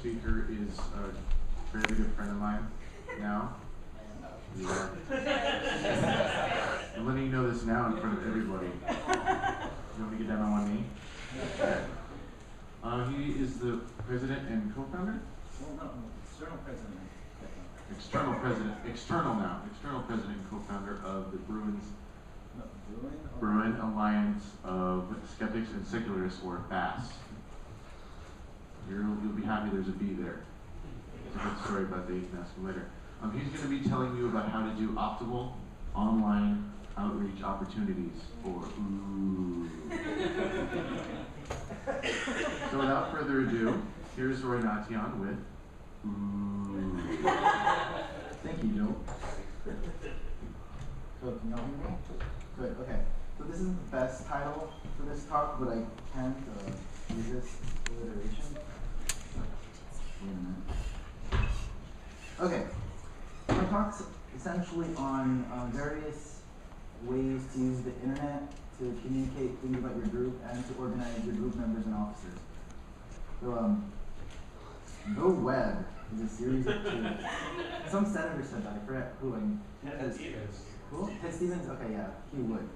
speaker is a very good friend of mine now. Yeah. I'm letting you know this now in front of everybody. You want me to get down on one knee? Okay. He is the president and co-founder? Well, no, external president. External president, external president and co-founder of the Bruin Alliance of Skeptics and Secularists, or BASS. You'll be happy there's a B there. It's a good story about that you can ask him later. He's going to be telling you about how to do optimal online outreach opportunities for So without further ado, here's Roy Natian with Thank you, Joe. So can y'all hear me? Good, okay. So this isn't the best title for this talk, but I can't resist alliteration. Wait a minute. Okay. My talk's essentially on various ways to use the internet to communicate things about your group and to organize your group members and officers. So the web is a series of tools. Some senator said that, I forget who. Ted Stevens. Who? Ted Stevens? Okay, yeah, he would.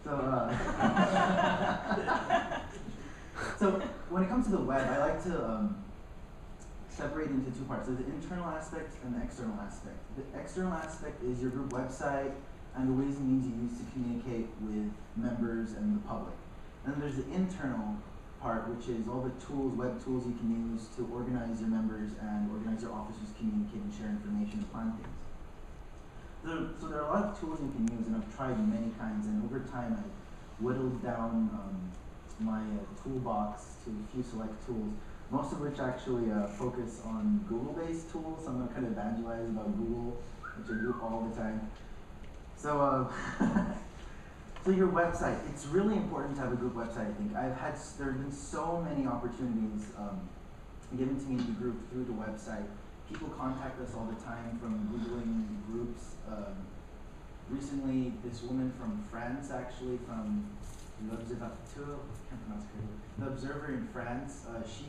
So, so when it comes to the web, I like to separate into two parts. There's the internal aspect and the external aspect. The external aspect is your group website and the ways and means you use to communicate with members and the public. And then there's the internal part, which is all the tools, web tools you can use to organize your members and organize your officers, communicate and share information and plan things. So there are a lot of tools you can use, and I've tried many kinds, and over time I've whittled down my toolbox to a few select tools, most of which actually focus on Google-based tools. I'm going to kind of evangelize about Google, which I do all the time. So, so your website, it's really important to have a good website, I think. there have been so many opportunities given to me to group through the website. People contact us all the time from Googling groups. Recently, this woman from France, actually, from L'Observateur, can't pronounce it correctly, The Observer in France, she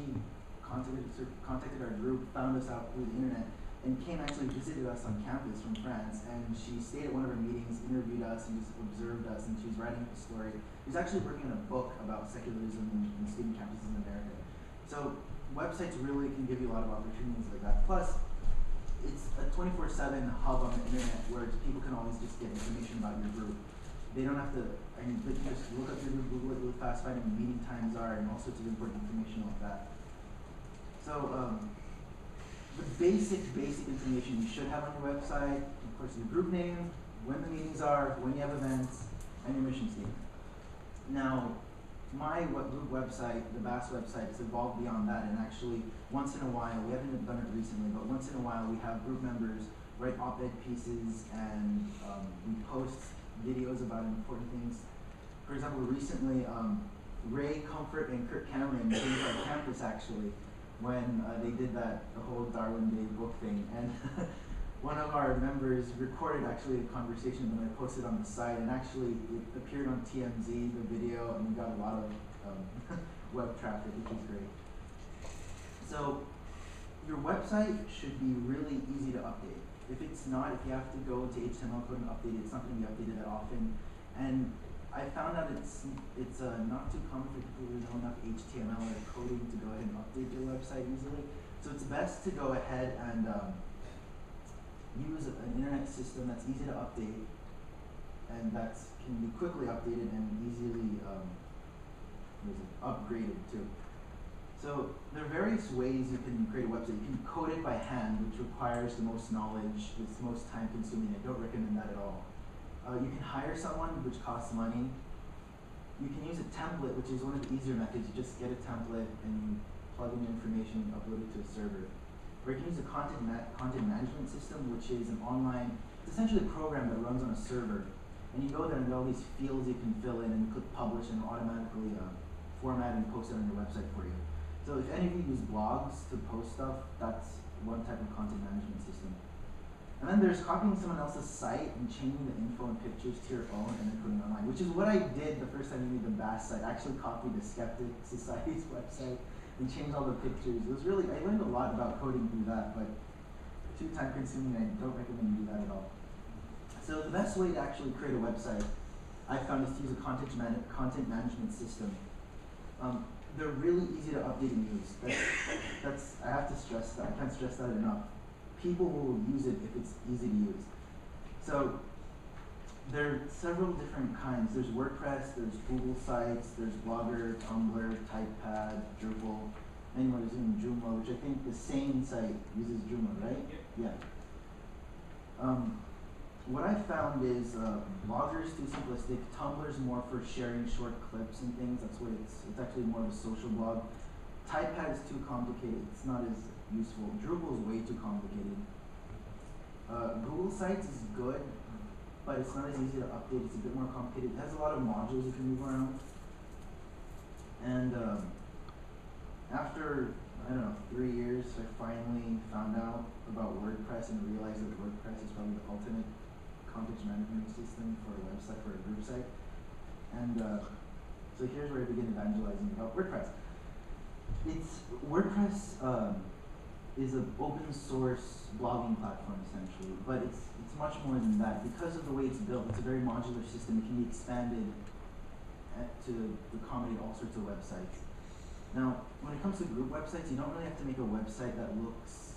contacted our group, found us out through the internet, and came actually visited us on campus from France, and she stayed at one of our meetings, interviewed us, and just observed us, and she was writing a story. She was actually working on a book about secularism in student campuses in America. So websites really can give you a lot of opportunities like that. Plus, it's a 24/7 hub on the internet where people can always just get information about your group. They don't have to, they can just look up your group, Google it really fast, find when meeting times are, and all sorts of important information like that. So, the basic information you should have on your website, of course, your group name, when the meetings are, when you have events, and your mission statement. Now, my group website, the BASS website, has evolved beyond that, and actually, once in a while, we haven't done it recently, but once in a while we have group members write op-ed pieces, and we post videos about important things. For example, recently, Ray Comfort and Kirk Cameron came to our campus, actually, when they did the whole Darwin Day book thing, and one of our members recorded actually a conversation that I posted on the site, and actually it appeared on TMZ, the video, and we got a lot of web traffic, which is great. So your website should be really easy to update. If it's not, if you have to go to HTML code and update it, it's not going to be updated that often. And I found out it's not too common for people who know enough HTML or coding to go ahead and update their website easily. So it's best to go ahead and use an internet system that's easy to update and that can be quickly updated and easily upgraded too. So there are various ways you can create a website. You can code it by hand, which requires the most knowledge, it's most time consuming. I don't recommend that at all. You can hire someone, which costs money. You can use a template, which is one of the easier methods. You just get a template and you plug in your information, upload it to a server. Or you can use a content management system, which is an online, it's essentially a program that runs on a server. And you go there and there are all these fields you can fill in, and you click publish and automatically format and post it on your website for you. So if any of you use blogs to post stuff, that's one type of content management system. And then there's copying someone else's site and changing the info and pictures to your own and then putting it online, which is what I did the first time we made the BASS site. I actually copied the Skeptic Society's website They changed all the pictures. It was really, I learned a lot about coding through that, but too time consuming, I don't recommend you do that at all. So the best way to actually create a website I found is to use a content management system. They're really easy to update and use. That's I have to stress that. I can't stress that enough. People will use it if it's easy to use. So there are several different kinds. There's WordPress, there's Google Sites, there's Blogger, Tumblr, Typepad, Drupal. Anyone is using Joomla, which I think the same site uses Joomla, right? Yep. Yeah. What I found is Blogger is too simplistic. Tumblr is more for sharing short clips and things. That's what it's actually more of a social blog. Typepad is too complicated. It's not as useful. Drupal is way too complicated. Google Sites is good, but it's not as easy to update. It's a bit more complicated. It has a lot of modules you can move around. And after, I don't know, 3 years, I finally found out about WordPress and realized that WordPress is probably the ultimate content management system for a website, for a group site. And so here's where I begin evangelizing about WordPress. WordPress is an open source blogging platform essentially, but it's much more than that. Because of the way it's built, it's a very modular system. It can be expanded to accommodate all sorts of websites. Now, when it comes to group websites, you don't really have to make a website that looks,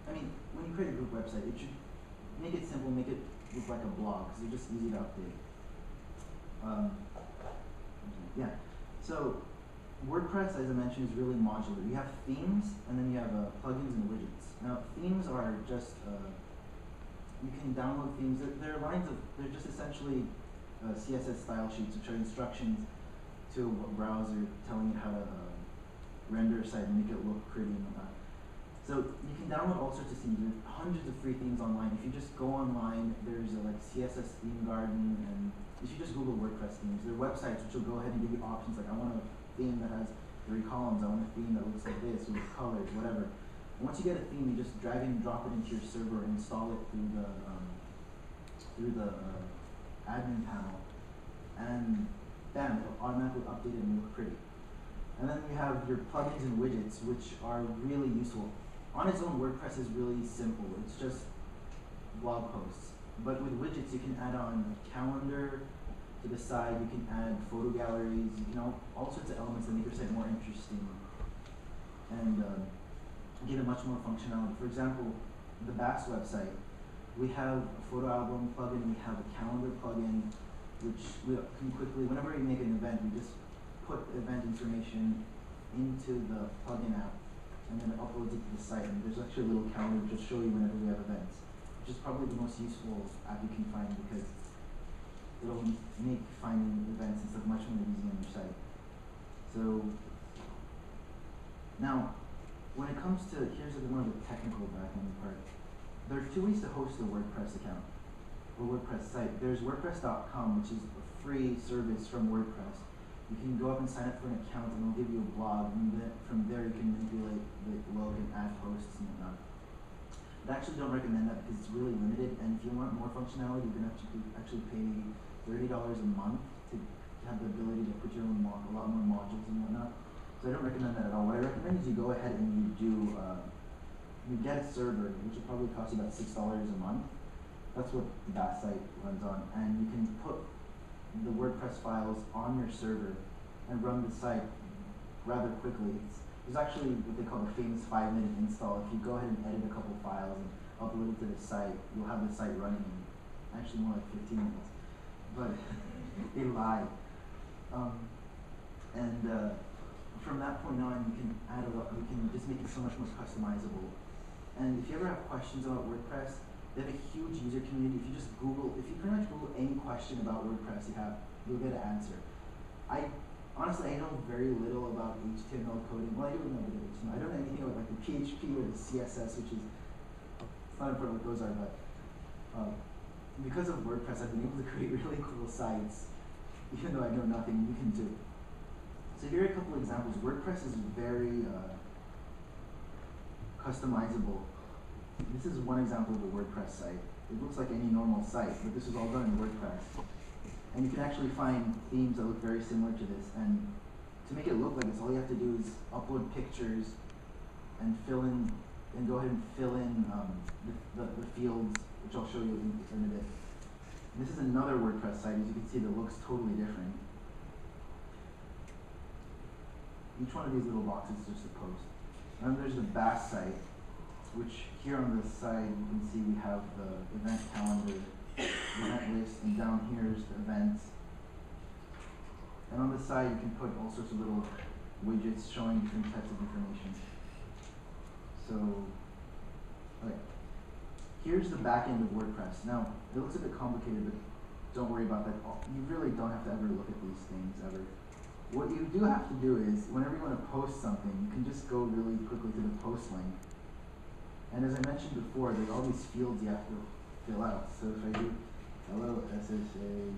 I mean, when you create a group website, it should make it simple, make it look like a blog, because they're just easy to update. Yeah, so WordPress, as I mentioned, is really modular. You have themes, and then you have plugins and widgets. Now, themes are just, you can download themes. They're just essentially CSS style sheets, which are instructions to a browser telling it how to render a site and make it look pretty and whatnot. So you can download all sorts of themes. There's hundreds of free themes online. If you just go online, there's like CSS theme garden, and if you just Google WordPress themes, there are websites which will go ahead and give you options like, I want a theme that has 3 columns, I want a theme that looks like this, with colors, whatever. And once you get a theme, you just drag and drop it into your server and install it through the admin panel, and bam, it'll automatically update it and look pretty. And then you have your plugins and widgets, which are really useful. On its own, WordPress is really simple. It's just blog posts. But with widgets, you can add on a calendar to the side. You can add photo galleries. You can all sorts of elements that make your site more interesting and give it much more functionality. For example, the Bass website, we have a photo album plugin. We have a calendar plugin, which we can quickly, whenever we make an event, we just put event information into the plugin app, and then it uploads it to the site. And there's actually a little calendar which will show you whenever we have events, which is probably the most useful app you can find because it'll make finding events and stuff much more easy on your site. So now, when it comes to, here's a bit more of the technical backend part. There are 2 ways to host a WordPress account or WordPress site. There's WordPress.com, which is a free service from WordPress. You can go up and sign up for an account, and it'll give you a blog, and then from there you can manipulate the logo and add hosts and whatnot. But I actually don't recommend that because it's really limited, and if you want more functionality, you're going to actually pay $30 a month to have the ability to put your own a lot more modules and whatnot. So I don't recommend that at all. What I recommend is you go ahead and you get a server, which will probably cost you about $6 a month. That's what that site runs on, and you can put the WordPress files on your server and run the site rather quickly. There's actually what they call the famous 5-minute install. If you go ahead and edit a couple files and upload it to the site, you'll have the site running in actually more like 15 minutes. But they lie. From that point on, you can add a lot. You can just make it so much more customizable. And if you ever have questions about WordPress, they have a huge user community. If you just Google, if you pretty much Google any question about WordPress you'll get an answer. Honestly, I know very little about HTML coding. Well, I do know a bit of HTML. I don't know anything about like the PHP or the CSS, which is, it's not important what those are, but because of WordPress, I've been able to create really cool sites, even though I know nothing you can do. So here are a couple examples. WordPress is very customizable. This is one example of a WordPress site. It looks like any normal site, but this is all done in WordPress. And you can actually find themes that look very similar to this. And to make it look like this, all you have to do is upload pictures and fill in, and go ahead and fill in the fields, which I'll show you in a bit. And this is another WordPress site, as you can see, that looks totally different. Each one of these little boxes is just a post. And then there's the Bass site, which here on the side you can see we have the event calendar, event list, and down here is the events. And on the side you can put all sorts of little widgets showing different types of information. So, okay. Here's the back end of WordPress. Now, it looks a bit complicated, but don't worry about that. You really don't have to ever look at these things ever. What you do have to do is, whenever you want to post something, you can just go really quickly to the post link. And as I mentioned before, there's all these fields you have to fill out. So if I do hello SSA,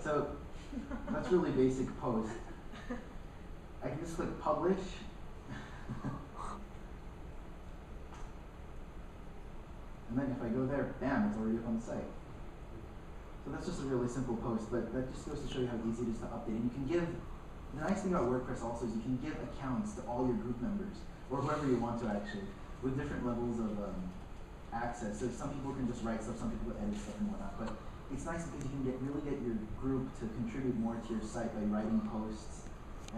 so that's really basic post. I can just click publish. And then if I go there, bam, it's already up on the site. So that's just a really simple post, but that just goes to show you how easy it is to update. And you can give, the nice thing about WordPress also is you can give accounts to all your group members, or whoever you want to actually, with different levels of access. So some people can just write stuff, some people edit stuff and whatnot, but it's nice because you can really get your group to contribute more to your site by writing posts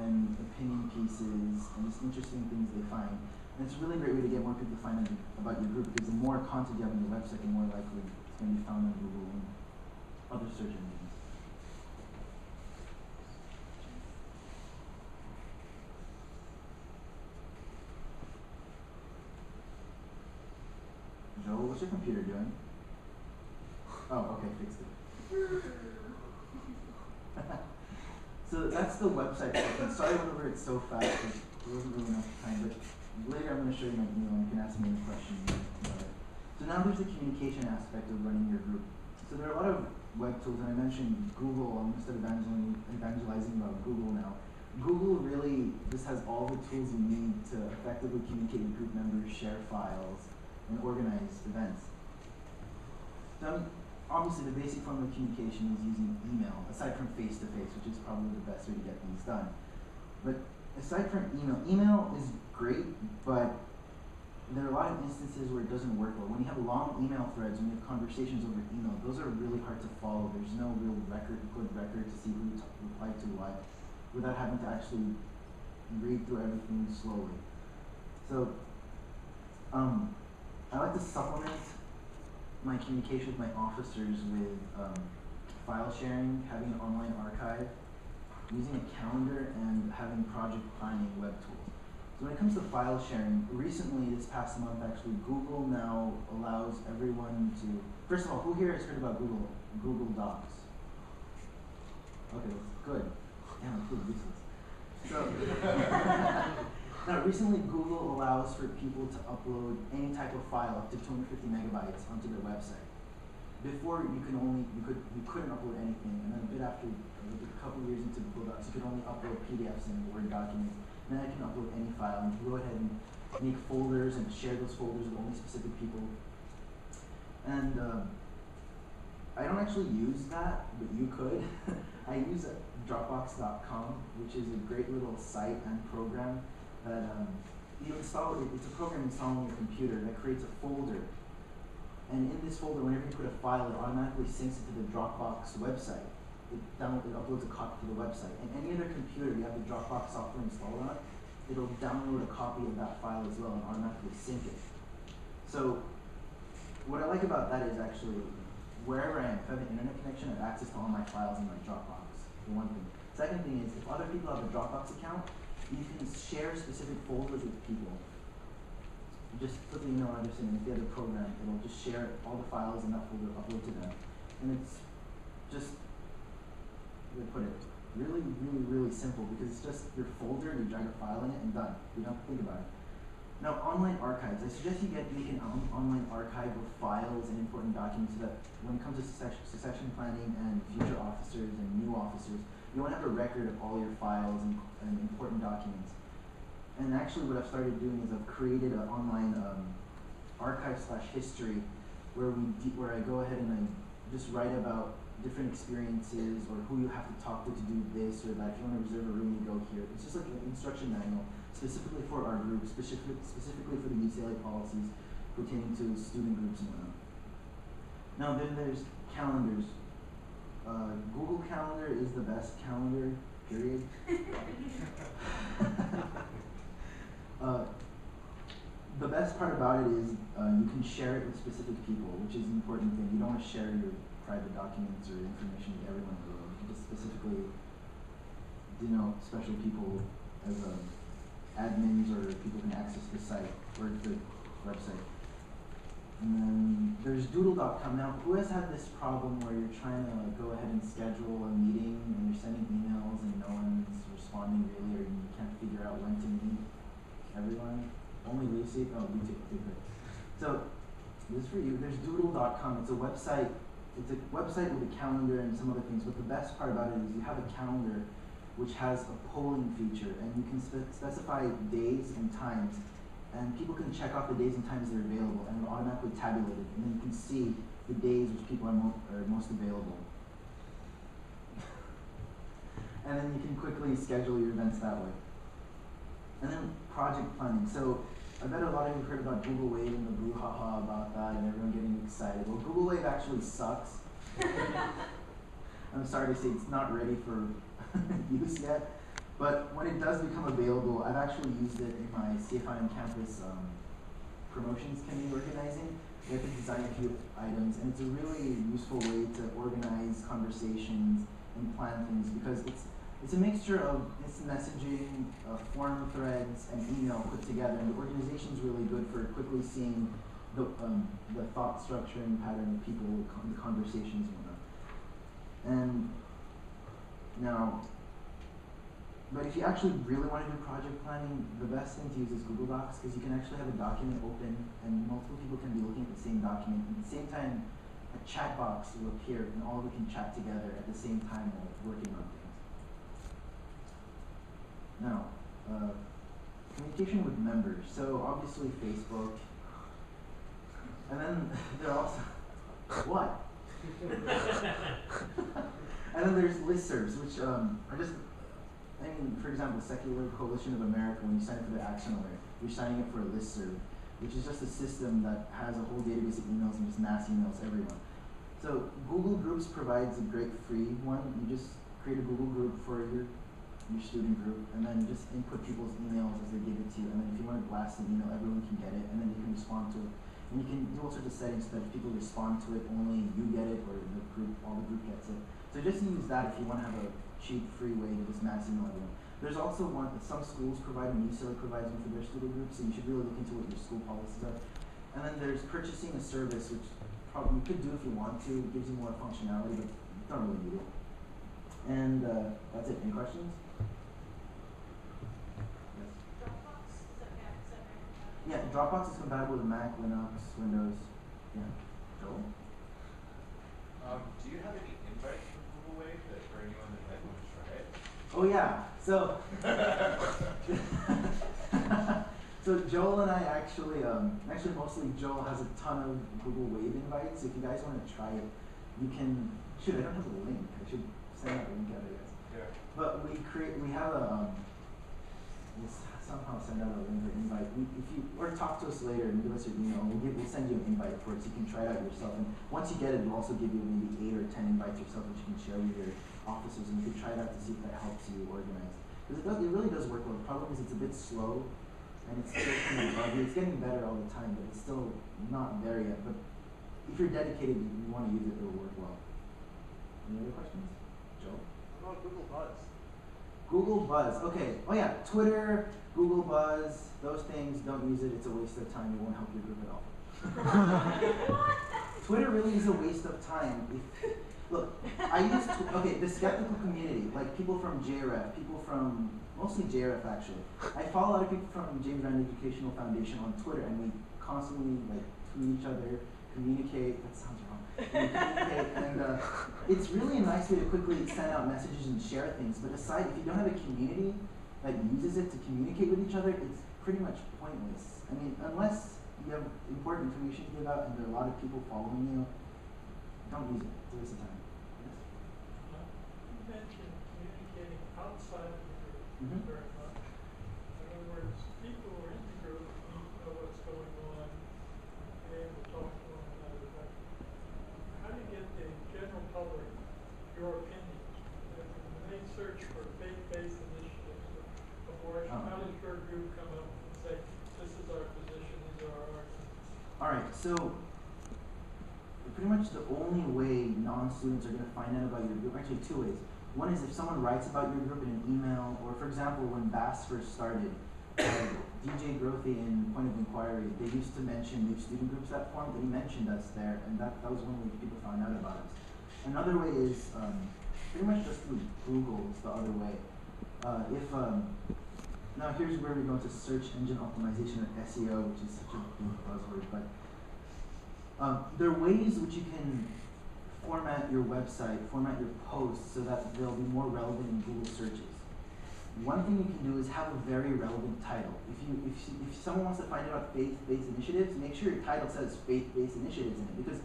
and opinion pieces and just interesting things they find. And it's a really great way to get more people to find out about your group, because the more content you have on your website, the more likely it's going to be found on Google and other search engines. Joel, what's your computer doing? Oh, okay, fixed it. So that's the website. Sorry I went over it so fast, there wasn't really enough time, but later I'm going to show you my email and you can ask me any questions about it. So now there's the communication aspect of running your group. So there are a lot of web tools, and I mentioned Google. I'm going to start evangelizing about Google now. Google really just has all the tools you need to effectively communicate with group members, share files, and organize events. So obviously the basic form of communication is using email, aside from face-to-face, which is probably the best way to get things done. But aside from email is great, but there are a lot of instances where it doesn't work well. When you have long email threads, when you have conversations over email, those are really hard to follow. There's no real good record to see who replied to what, without having to actually read through everything slowly. So, I like to supplement my communication with my officers with file sharing, having an online archive, using a calendar, and having project planning web tools. So when it comes to file sharing, recently, this past month actually, Google now allows everyone to, first of all, who here has heard about Google Docs? Okay, that's good. Damn, I'm pretty useless. So, now recently Google allows for people to upload any type of file up to 250 megabytes onto their website. Before you couldn't upload anything, and then a bit after, a couple years into Google Docs, you could only upload PDFs and Word documents. Now I can upload any file, and you can go ahead and make folders and share those folders with only specific people. And I don't actually use that, but you could. I use Dropbox.com, which is a great little site and program that you install. It's a program installed on your computer that creates a folder. And in this folder, whenever you put a file, it automatically syncs it to the Dropbox website. It uploads a copy to the website. And any other computer you have the Dropbox software installed on, it'll download a copy of that file as well and automatically sync it. So what I like about that is actually wherever I am, if I have an internet connection, I have access to all my files in my Dropbox, for one thing. Second thing is, if other people have a Dropbox account, you can share specific folders with people. Just put the email address in, and if they have a program, it'll just share all the files in that folder, upload to them. And it's just, how do I put it, really, really, really simple, because it's just your folder, you drag a file in it, and done. You don't have to think about it. Now, online archives. I suggest you make an online archive of files and important documents so that when it comes to succession planning and future officers and new officers, you want to have a record of all your files and important documents. And actually what I've started doing is I've created an online archive/history where I go ahead and I just write about different experiences or who you have to talk to do this or that. If you want to reserve a room, you go here. It's just like an instruction manual specifically for our group, specifically for the UCLA policies pertaining to student groups and whatnot. Now then there's calendars. Google Calendar is the best calendar, period. The best part about it is you can share it with specific people, which is an important thing. You don't want to share your private documents or information with everyone in the world. You just specifically denote special people as admins or people can access the site or the website. And then there's doodle.com. Now, who has had this problem where you're trying to go ahead and schedule a meeting and you're sending emails and no one's responding really, or you can't figure out when to meet everyone? Only Lucy? Oh, you too. Okay, good. So, this is for you. There's doodle.com. It's a website. It's a website with a calendar and some other things, but the best part about it is you have a calendar which has a polling feature, and you can specify days and times, and people can check off the days and times that are available, and it'll automatically tabulate it, and then you can see the days which people are most available. And then you can quickly schedule your events that way. And then project planning. So I bet a lot of you have heard about Google Wave and the brouhaha about that and everyone getting excited. Well, Google Wave actually sucks. I'm sorry to say it's not ready for use yet. But when it does become available, I've actually used it in my CFI on campus promotions committee organizing. We have to design a few items, and it's a really useful way to organize conversations and plan things because it's a mixture of instant messaging, forum threads, and email put together, and the organization's really good for quickly seeing the thought structure and pattern of people, the conversations and whatnot. And now, but if you actually really want to do project planning, the best thing to use is Google Docs because you can actually have a document open and multiple people can be looking at the same document. At the same time, a chat box will appear and all of you can chat together at the same time while working on things. Now, communication with members. So obviously Facebook. And then there are also, what? And then there's listservs, which are just, for example, Secular Coalition of America, when you sign up for their action alert, you're signing up for a listserv, which is just a system that has a whole database of emails and just mass emails everyone. So Google Groups provides a great free one. You just create a Google group for your student group, and then just input people's emails as they give it to you, and then if you want to blast an email, everyone can get it, and then you can respond to it. And you can do all sorts of settings so that if people respond to it, only you get it, or the group, all the group gets it. So just use that if you want to have a cheap, free way to just mass email everyone. There's also one that some schools provide, and UCLA provides one for their student groups, so you should really look into what your school policies are. And then there's purchasing a service, which probably you could do if you want to. It gives you more functionality, but you don't really need it. And that's it. Any questions? Yes? Dropbox, is that right? Yeah, Dropbox is compatible with Mac, Linux, Windows. Yeah. Joel? Do you have any invites from Google Wave that for anyone that might want to try it? Oh yeah. So so Joel and I actually mostly Joel has a ton of Google Wave invites. If you guys want to try it, you can. Shoot, I don't have a link. I should send that link out, I guess. Yeah. But we have a we'll somehow send out a link or invite. Or talk to us later and give us your email. We'll send you an invite for it so you can try it out yourself. And once you get it, we'll also give you maybe 8 or 10 invites yourself, which you can share with your officers, and you can try it out to see if that helps you organize. Because it really does work well. The problem is it's a bit slow, and it's still kind of buggy. It's getting better all the time, but it's still not there yet. But if you're dedicated, you want to use it, it'll work well. Any other questions? Joe? What about Google Buzz? Google Buzz. Okay. Oh yeah, Twitter, Google Buzz, those things, don't use it. It's a waste of time. It won't help your group at all. Twitter really is a waste of time. Look, I use, the skeptical community, like people from JRF, mostly JRF actually. I follow a lot of people from James Rand Educational Foundation on Twitter, and we constantly tweet each other, communicate. That sounds wrong. Communicate, and it's really a nice way to quickly send out messages and share things. But aside, if you don't have a community that uses it to communicate with each other, it's pretty much pointless. I mean, unless you have important information to give out and there are a lot of people following you, don't use it. It's a waste of time. Yes. You mentioned communicating outside of the group Mhm. very much. In other words, people who are in the group need to know what's going on, be able to talk to one another. But how do you get the general public your opinions? When they search for faith-based initiatives of abortion, Oh. how does your group come up and say, this is our position, these are our arguments? Alright, so pretty much the only way non-students are going to find out about your group, actually two ways. One is if someone writes about your group in an email, or for example, when Bass first started, DJ Grothy in Point of Inquiry, they used to mention new student groups that formed, and he mentioned us there, and that was one way people found out about us. Another way is pretty much just through Google is the other way. Now here's where we go into search engine optimization, or SEO, which is such a big buzzword, but there are ways which you can format your website, format your posts so that they'll be more relevant in Google searches. One thing you can do is have a very relevant title. If someone wants to find out about faith-based initiatives, make sure your title says faith-based initiatives in it, because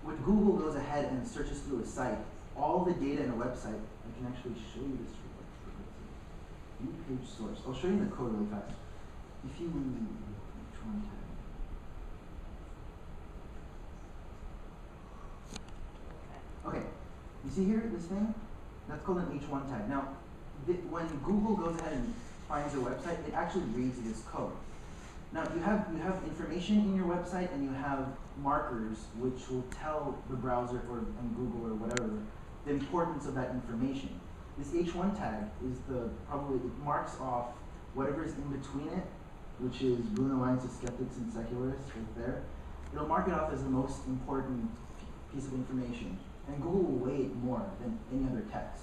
when Google goes ahead and searches through a site, all the data in a website, I can actually show you this real quick. View page source. I'll show you the code really fast. If you okay, you see here this thing? That's called an H1 tag. Now, when Google goes ahead and finds your website, it actually reads this code. Now you have information in your website, and you have markers which will tell the browser or and Google or whatever the importance of that information. This H1 tag is it marks off whatever is in between it, which is Bruno Alliance of Skeptics and Secularists right there. It'll mark it off as the most important piece of information, and Google will weigh it more than any other text.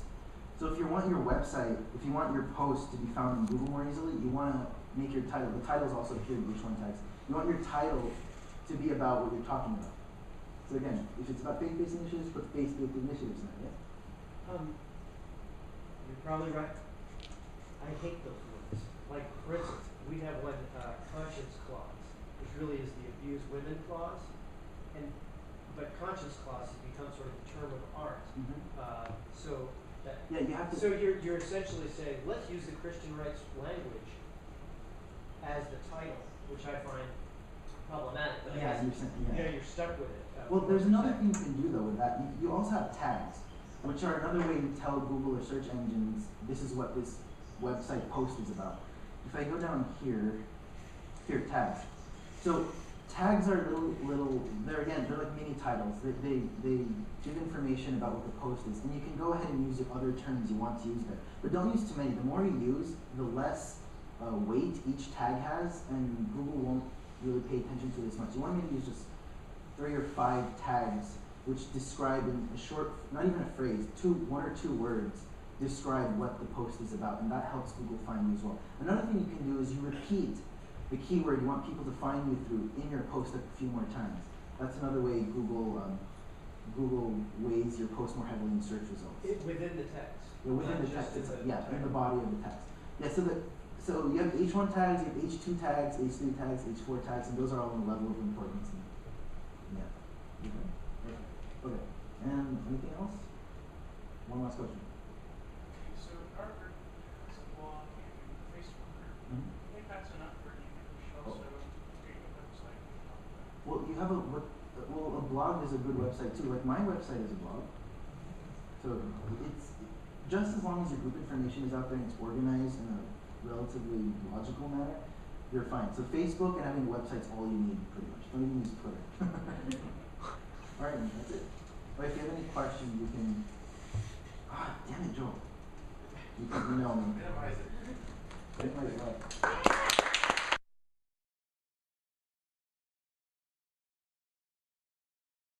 So if you want your website, if you want your post to be found in Google more easily, you want to make your title. The titles also appear in H1 tags. You want your title to be about what you're talking about. So again, if it's about faith-based initiatives, put faith-based initiatives in it. Yeah. You're probably right. I hate those words. Like, for instance, we have one conscience clause, which really is the abused women clause, but conscience clause has become sort of a term of art. Yeah, you have to. So you're essentially saying, let's use the Christian rights language as the title, which I find problematic. But I guess you're stuck with it. Well, there's another thing you can do though with that. You also have tags, which are another way to tell Google or search engines this is what this website post is about. If I go down here, tags. So tags are they're like mini titles. They give information about what the post is, and you can go ahead and use the other terms you want to use there. But don't use too many. The more you use, the less weight each tag has, and Google won't really pay attention to it as much. You want to maybe use just 3 or 5 tags which describe in a short, not even a phrase, 1 or 2 words, describe what the post is about, and that helps Google find you as well. Another thing you can do is you repeat the keyword you want people to find you through in your post a few more times. That's another way Google weighs your post more heavily in search results. Within the text. Yeah, within the text. In the body of the text. Yeah, so you have H1 tags, you have H2 tags, H3 tags, H4 tags, and those are all in level of importance. Yeah. Okay. And anything else? One last question. Okay, so our group has a blog and a Facebook group. Mm-hmm. I think that's enough for you. We should also create a website. Well, you have a blog is a good website too. Like my website is a blog. So it's just as long as your group information is out there and it's organized in a relatively logical manner, you're fine. So Facebook and having a website's all you need pretty much. Don't even use Twitter. Alright, that's it. But if you have any questions, you can damn it, Joel. You can email me. Minimize it. Minimize what?